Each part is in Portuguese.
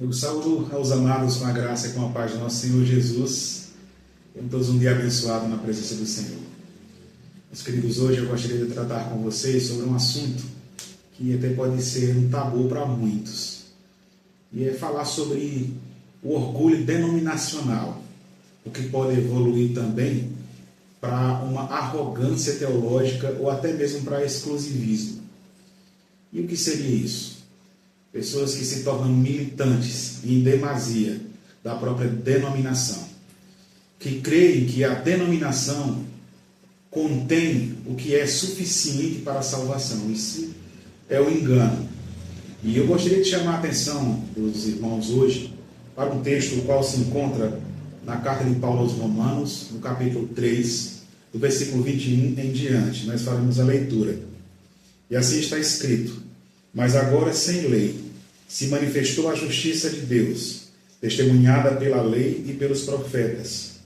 Eu saúdo aos amados com a graça e com a paz do nosso Senhor Jesus. Tenham todos um dia abençoado na presença do Senhor. Meus queridos, hoje eu gostaria de tratar com vocês sobre um assunto que até pode ser um tabu para muitos. E é falar sobre o orgulho denominacional, o que pode evoluir também para uma arrogância teológica ou até mesmo para exclusivismo. E o que seria isso? Pessoas que se tornam militantes em demasia da própria denominação, que creem que a denominação contém o que é suficiente para a salvação. Isso é o engano. E eu gostaria de chamar a atenção dos irmãos hoje para um texto o qual se encontra na carta de Paulo aos Romanos, no capítulo 3, do versículo 21 em diante. Nós faremos a leitura. E assim está escrito: mas agora sem lei se manifestou a justiça de Deus, testemunhada pela lei e pelos profetas.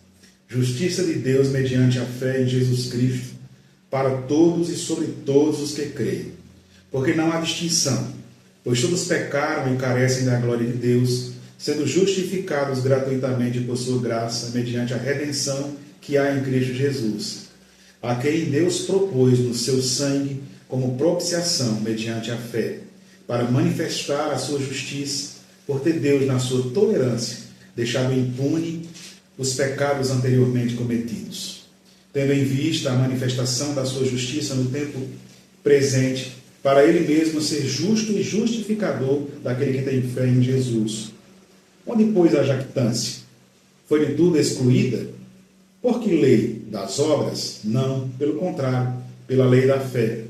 Justiça de Deus mediante a fé em Jesus Cristo, para todos e sobre todos os que creem. Porque não há distinção, pois todos pecaram e carecem da glória de Deus, sendo justificados gratuitamente por sua graça, mediante a redenção que há em Cristo Jesus, a quem Deus propôs no seu sangue como propiciação mediante a fé, para manifestar a sua justiça, por ter Deus, na sua tolerância, deixado impune os pecados anteriormente cometidos, tendo em vista a manifestação da sua justiça no tempo presente, para ele mesmo ser justo e justificador daquele que tem fé em Jesus. Onde, pois, a jactância? Foi de tudo excluída? Por que lei das obras? Não, pelo contrário, pela lei da fé.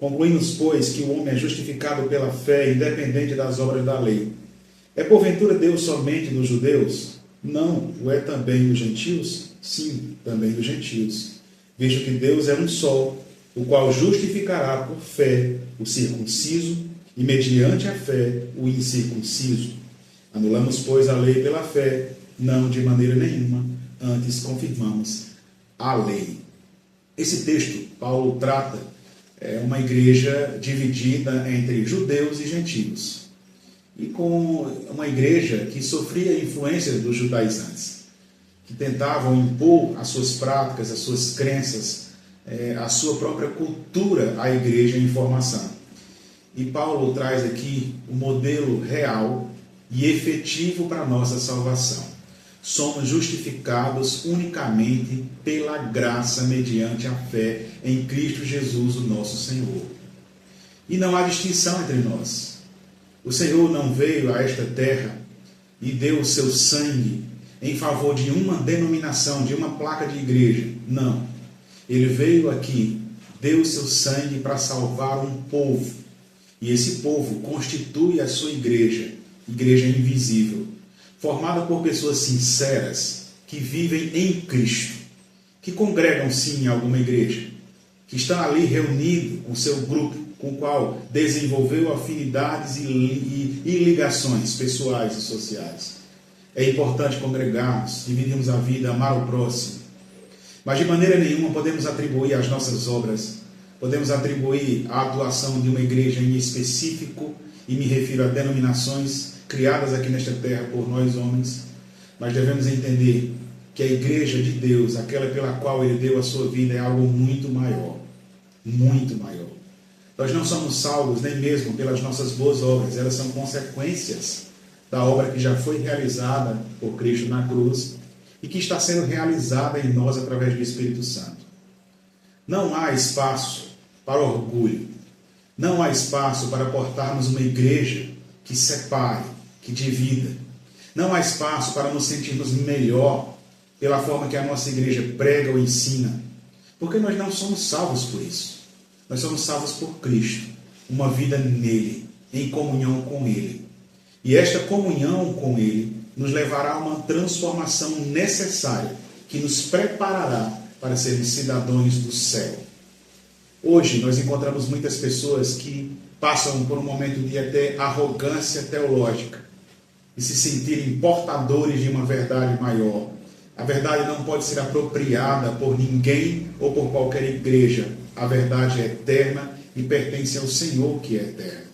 Concluímos, pois, que o homem é justificado pela fé, independente das obras da lei. É porventura Deus somente dos judeus? Não, o é também dos gentios? Sim, também dos gentios. Visto que Deus é um só, o qual justificará por fé o circunciso e, mediante a fé, o incircunciso. Anulamos, pois, a lei pela fé? Não, de maneira nenhuma, antes confirmamos a lei. Esse texto, Paulo trata uma igreja dividida entre judeus e gentios, e com uma igreja que sofria influência dos judaizantes, que tentavam impor as suas práticas, as suas crenças, a sua própria cultura à igreja em formação. E Paulo traz aqui o modelo real e efetivo para a nossa salvação. Somos justificados unicamente pela graça mediante a fé em Cristo Jesus, o nosso Senhor. E não há distinção entre nós. O Senhor não veio a esta terra e deu o seu sangue em favor de uma denominação, de uma placa de igreja. Não. Ele veio aqui, deu o seu sangue para salvar um povo. E esse povo constitui a sua igreja, igreja invisível, formada por pessoas sinceras, que vivem em Cristo, que congregam sim em alguma igreja, que estão ali reunidos com seu grupo, com o qual desenvolveu afinidades e ligações pessoais e sociais. É importante congregarmos, dividirmos a vida, amar o próximo, mas de maneira nenhuma podemos atribuir às nossas obras, podemos atribuir a atuação de uma igreja em específico, e me refiro a denominações criadas aqui nesta terra por nós homens, mas devemos entender que a igreja de Deus, aquela pela qual Ele deu a sua vida, é algo muito maior, muito maior. Nós não somos salvos nem mesmo pelas nossas boas obras, elas são consequências da obra que já foi realizada por Cristo na cruz e que está sendo realizada em nós através do Espírito Santo. Não há espaço para orgulho, não há espaço para portarmos uma igreja que separe, que divida. Não há espaço para nos sentirmos melhor pela forma que a nossa igreja prega ou ensina, porque nós não somos salvos por isso. Nós somos salvos por Cristo, uma vida nele, em comunhão com Ele. E esta comunhão com Ele nos levará a uma transformação necessária, que nos preparará para sermos cidadãos do céu. Hoje nós encontramos muitas pessoas que passam por um momento de até arrogância teológica e se sentirem portadores de uma verdade maior. A verdade não pode ser apropriada por ninguém ou por qualquer igreja. A verdade é eterna e pertence ao Senhor, que é eterno.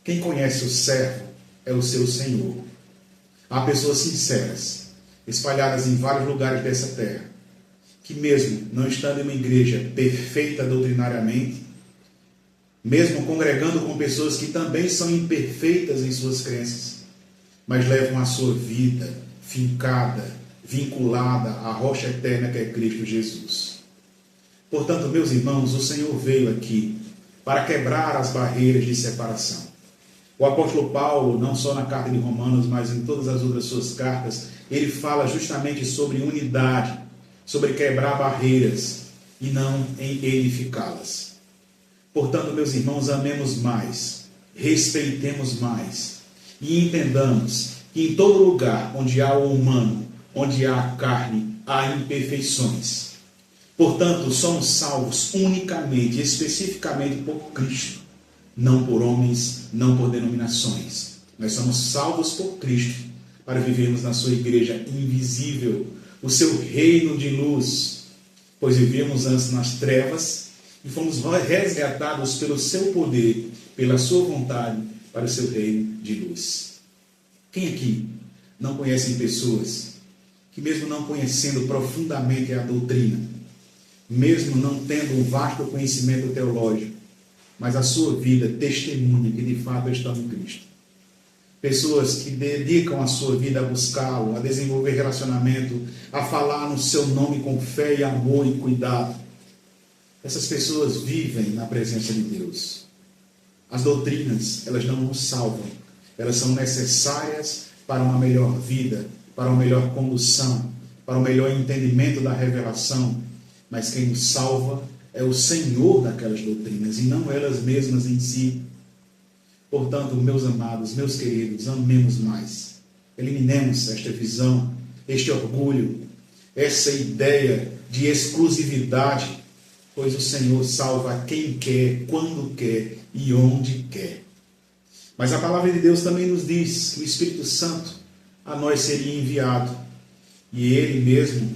Quem conhece o servo é o seu Senhor. Há pessoas sinceras, espalhadas em vários lugares dessa terra, que mesmo não estando em uma igreja perfeita doutrinariamente, mesmo congregando com pessoas que também são imperfeitas em suas crenças, mas levam a sua vida fincada, vinculada à rocha eterna que é Cristo Jesus. Portanto, meus irmãos, o Senhor veio aqui para quebrar as barreiras de separação. O apóstolo Paulo, não só na carta de Romanos, mas em todas as outras suas cartas, ele fala justamente sobre unidade, sobre quebrar barreiras e não em edificá-las. Portanto, meus irmãos, amemos mais, respeitemos mais e entendamos que em todo lugar onde há o humano, onde há a carne, há imperfeições. Portanto, somos salvos unicamente, especificamente por Cristo, não por homens, não por denominações. Nós somos salvos por Cristo para vivermos na sua igreja invisível, o seu reino de luz, pois vivíamos antes nas trevas e fomos resgatados pelo seu poder, pela sua vontade, para o seu reino de luz. Quem aqui não conhece pessoas que, mesmo não conhecendo profundamente a doutrina, mesmo não tendo um vasto conhecimento teológico, mas a sua vida testemunha que de fato estão em Cristo? Pessoas que dedicam a sua vida a buscá-lo, a desenvolver relacionamento, a falar no seu nome com fé e amor e cuidado. Essas pessoas vivem na presença de Deus. As doutrinas, elas não nos salvam. Elas são necessárias para uma melhor vida, para uma melhor condução, para um melhor entendimento da revelação. Mas quem nos salva é o Senhor daquelas doutrinas e não elas mesmas em si. Portanto, meus amados, meus queridos, amemos mais. Eliminemos esta visão, este orgulho, essa ideia de exclusividade, pois o Senhor salva quem quer, quando quer e onde quer. Mas a palavra de Deus também nos diz que o Espírito Santo a nós seria enviado. E Ele mesmo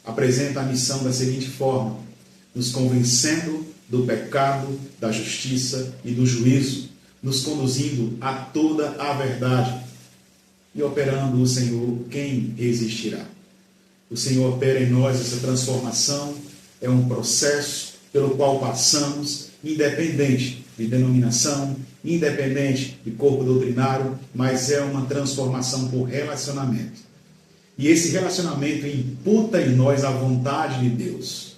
apresenta a missão da seguinte forma: nos convencendo do pecado, da justiça e do juízo, nos conduzindo a toda a verdade. E operando o Senhor, quem resistirá? O Senhor opera em nós essa transformação, é um processo pelo qual passamos, independente de denominação, independente de corpo doutrinário, mas é uma transformação por relacionamento. E esse relacionamento imputa em nós a vontade de Deus.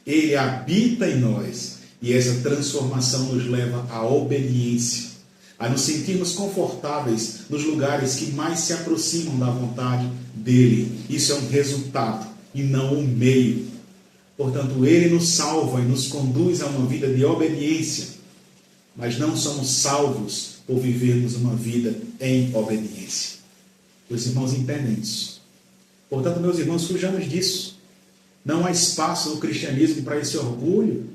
Ele habita em nós e essa transformação nos leva à obediência, a nos sentirmos confortáveis nos lugares que mais se aproximam da vontade dele. Isso é um resultado e não um meio. Portanto, ele nos salva e nos conduz a uma vida de obediência, mas não somos salvos por vivermos uma vida em obediência. Os irmãos entendem isso. Portanto, meus irmãos, fujamos disso. Não há espaço no cristianismo para esse orgulho,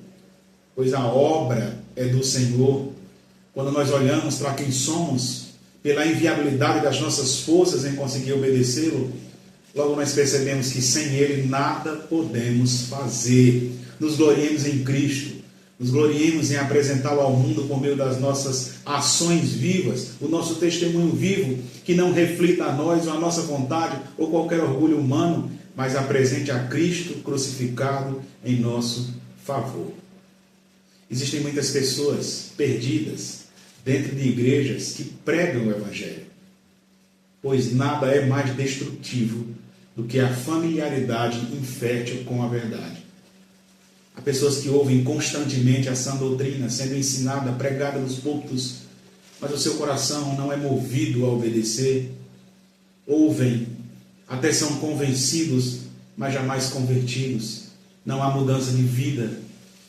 pois a obra é do Senhor. Quando nós olhamos para quem somos, pela inviabilidade das nossas forças em conseguir obedecê-lo, logo nós percebemos que sem Ele nada podemos fazer. Nos gloriemos em Cristo, nos gloriemos em apresentá-lo ao mundo por meio das nossas ações vivas, o nosso testemunho vivo, que não reflita a nós ou a nossa vontade ou qualquer orgulho humano, mas apresente a Cristo crucificado em nosso favor. Existem muitas pessoas perdidas dentro de igrejas que pregam o Evangelho, pois nada é mais destrutivo do que a familiaridade infértil com a verdade. Há pessoas que ouvem constantemente a sã doutrina sendo ensinada, pregada nos púlpitos, mas o seu coração não é movido a obedecer. Ouvem, até são convencidos, mas jamais convertidos. Não há mudança de vida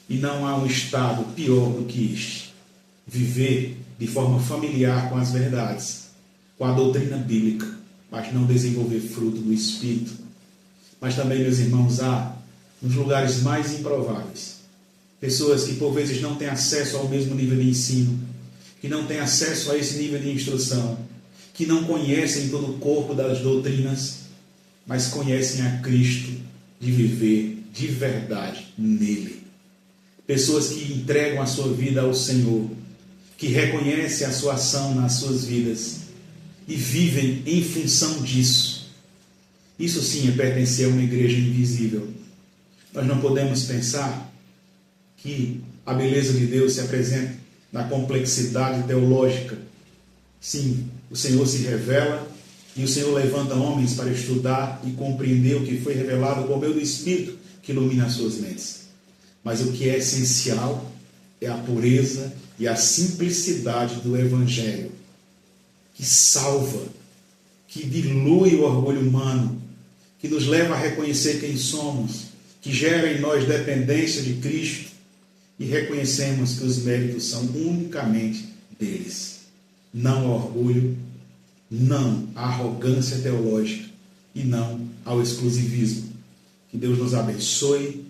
e não há um estado pior do que este: viver de forma familiar com as verdades, com a doutrina bíblica, mas não desenvolver fruto do Espírito. Mas também, meus irmãos, há nos lugares mais improváveis pessoas que por vezes não têm acesso ao mesmo nível de ensino, que não têm acesso a esse nível de instrução, que não conhecem todo o corpo das doutrinas, mas conhecem a Cristo de viver de verdade nele. Pessoas que entregam a sua vida ao Senhor, que reconhecem a sua ação nas suas vidas e vivem em função disso. Isso sim é pertencer a uma igreja invisível. Nós não podemos pensar que a beleza de Deus se apresenta na complexidade teológica. Sim, o Senhor se revela e o Senhor levanta homens para estudar e compreender o que foi revelado por meio do Espírito que ilumina as suas mentes. Mas o que é essencial é a pureza e a simplicidade do Evangelho, que salva, que dilui o orgulho humano, que nos leva a reconhecer quem somos, que gera em nós dependência de Cristo e reconhecemos que os méritos são unicamente deles. Não ao orgulho, não à arrogância teológica e não ao exclusivismo. Que Deus nos abençoe,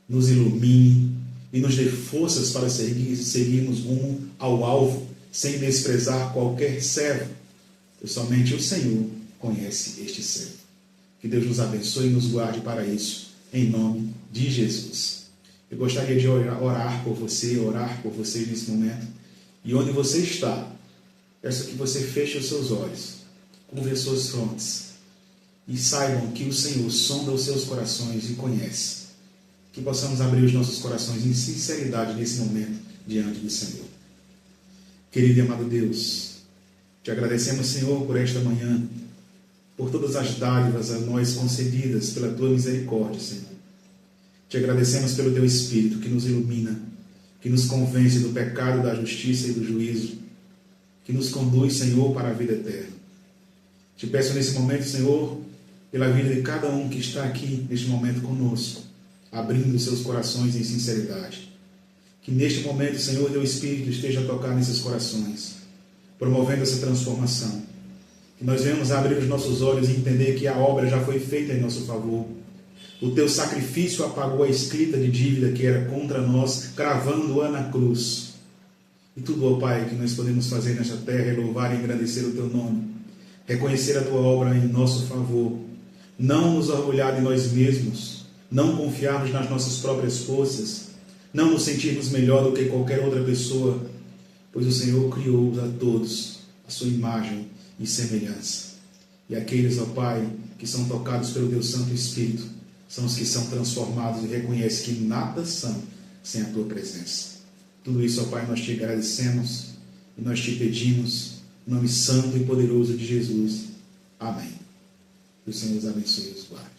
nos ilumine e nos dê forças para seguirmos rumo ao alvo, sem desprezar qualquer servo, pois somente o Senhor conhece este servo. Que Deus nos abençoe e nos guarde para isso, em nome de Jesus. Eu gostaria de orar por vocês nesse momento, e onde você está, peço que você feche os seus olhos, curve as suas frontes, e saibam que o Senhor sonda os seus corações e conhece. Que possamos abrir os nossos corações em sinceridade nesse momento diante do Senhor. Querido e amado Deus, te agradecemos, Senhor, por esta manhã, por todas as dádivas a nós concedidas pela tua misericórdia, Senhor. Te agradecemos pelo teu Espírito que nos ilumina, que nos convence do pecado, da justiça e do juízo, que nos conduz, Senhor, para a vida eterna. Te peço nesse momento, Senhor, pela vida de cada um que está aqui neste momento conosco, abrindo seus corações em sinceridade. Que neste momento, Senhor, teu Espírito esteja a tocar nesses corações, promovendo essa transformação. Que nós venhamos abrir os nossos olhos e entender que a obra já foi feita em nosso favor. O teu sacrifício apagou a escrita de dívida que era contra nós, cravando-a na cruz. E tudo, ó Pai, que nós podemos fazer nesta terra é louvar e engrandecer o teu nome, reconhecer a tua obra em nosso favor, não nos orgulhar de nós mesmos, não confiarmos nas nossas próprias forças, não nos sentirmos melhor do que qualquer outra pessoa, pois o Senhor criou a todos a sua imagem e semelhança. E aqueles, ó Pai, que são tocados pelo teu Santo Espírito, são os que são transformados e reconhecem que nada são sem a tua presença. Tudo isso, ó Pai, nós te agradecemos e nós te pedimos, em nome santo e poderoso de Jesus. Amém. Que o Senhor os abençoe e os guarde.